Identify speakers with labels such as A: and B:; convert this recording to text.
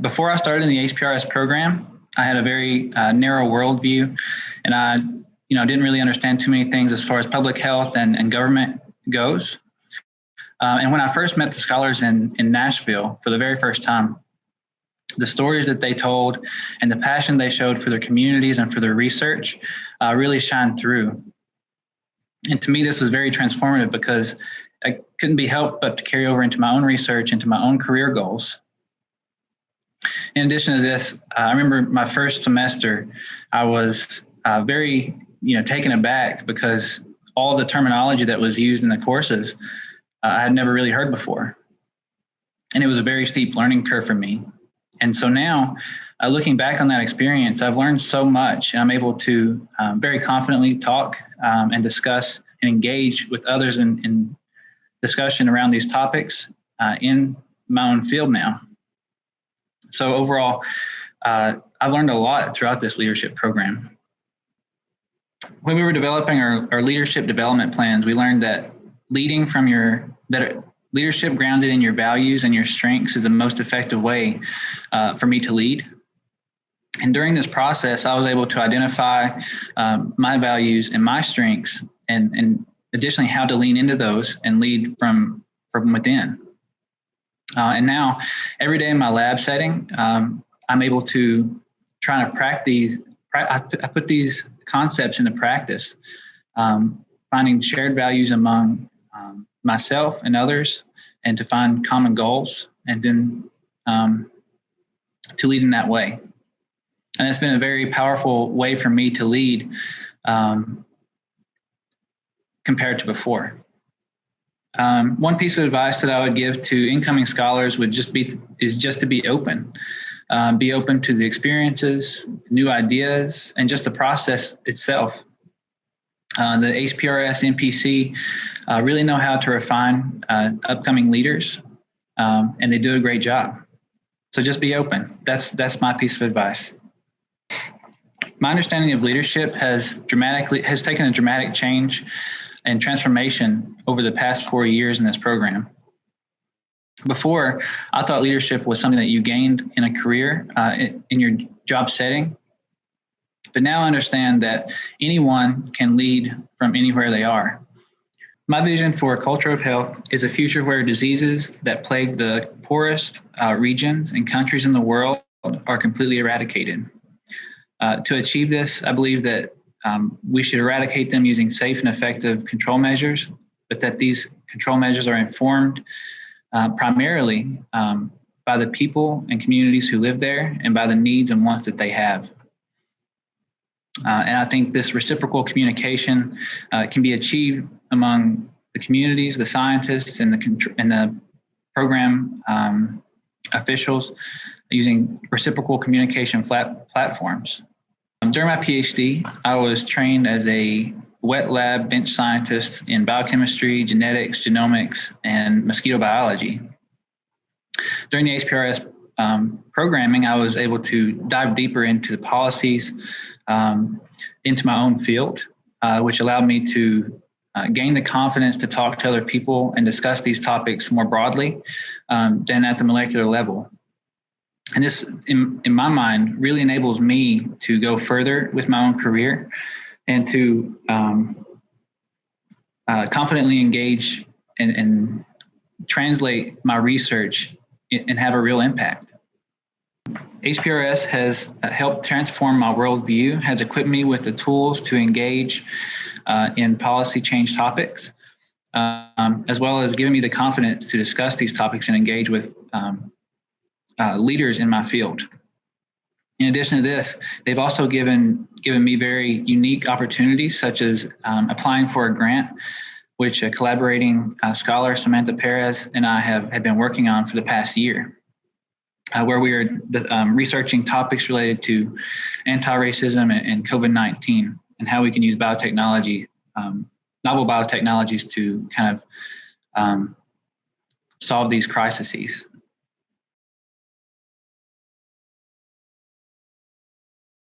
A: Before I started in the HPRS program, I had a very narrow worldview, and I, didn't really understand too many things as far as public health and government goes. And when I first met the scholars in Nashville for the very first time, the stories that they told and the passion they showed for their communities and for their research really shined through. And to me, this was very transformative because I couldn't be helped but to carry over into my own research, into my own career goals. In addition to this, I remember my first semester, I was very, taken aback because all the terminology that was used in the courses, I had never really heard before. And it was a very steep learning curve for me. And so now, looking back on that experience, I've learned so much, and I'm able to very confidently talk and discuss and engage with others in discussion around these topics in my own field now. So overall, I learned a lot throughout this leadership program. When we were developing our leadership development plans, we learned that leadership grounded in your values and your strengths is the most effective way for me to lead. And during this process, I was able to identify my values and my strengths, and additionally how to lean into those and lead from within. And now, every day in my lab setting, I'm able to try to practice. I put these concepts into practice, finding shared values among myself and others, and to find common goals, and then to lead in that way. And it's been a very powerful way for me to lead compared to before. One piece of advice that I would give to incoming scholars is just to be open. Be open to the experiences, new ideas, and just the process itself. The HPRS NPC really know how to refine upcoming leaders, and they do a great job. So just be open. That's my piece of advice. My understanding of leadership has taken a dramatic change and transformation over the past 4 years in this program. Before, I thought leadership was something that you gained in a career, in your job setting. But now I understand that anyone can lead from anywhere they are. My vision for a culture of health is a future where diseases that plague the poorest regions and countries in the world are completely eradicated. To achieve this, I believe that we should eradicate them using safe and effective control measures, but that these control measures are informed primarily by the people and communities who live there and by the needs and wants that they have. And I think this reciprocal communication can be achieved among the communities, the scientists, and the program officials using reciprocal communication platforms. During my PhD, I was trained as a wet lab bench scientist in biochemistry, genetics, genomics, and mosquito biology. During the HPRS programming, I was able to dive deeper into the policies, into my own field, which allowed me to gain the confidence to talk to other people and discuss these topics more broadly than at the molecular level. And this, in my mind, really enables me to go further with my own career and to confidently engage and translate my research and have a real impact. HPRS has helped transform my worldview, has equipped me with the tools to engage in policy change topics, as well as giving me the confidence to discuss these topics and engage with leaders in my field. In addition to this, they've also given me very unique opportunities, such as applying for a grant, which a collaborating scholar, Samantha Perez, and I have been working on for the past year, where we are researching topics related to anti-racism and COVID-19 and how we can use biotechnology, novel biotechnologies to kind of solve these crises.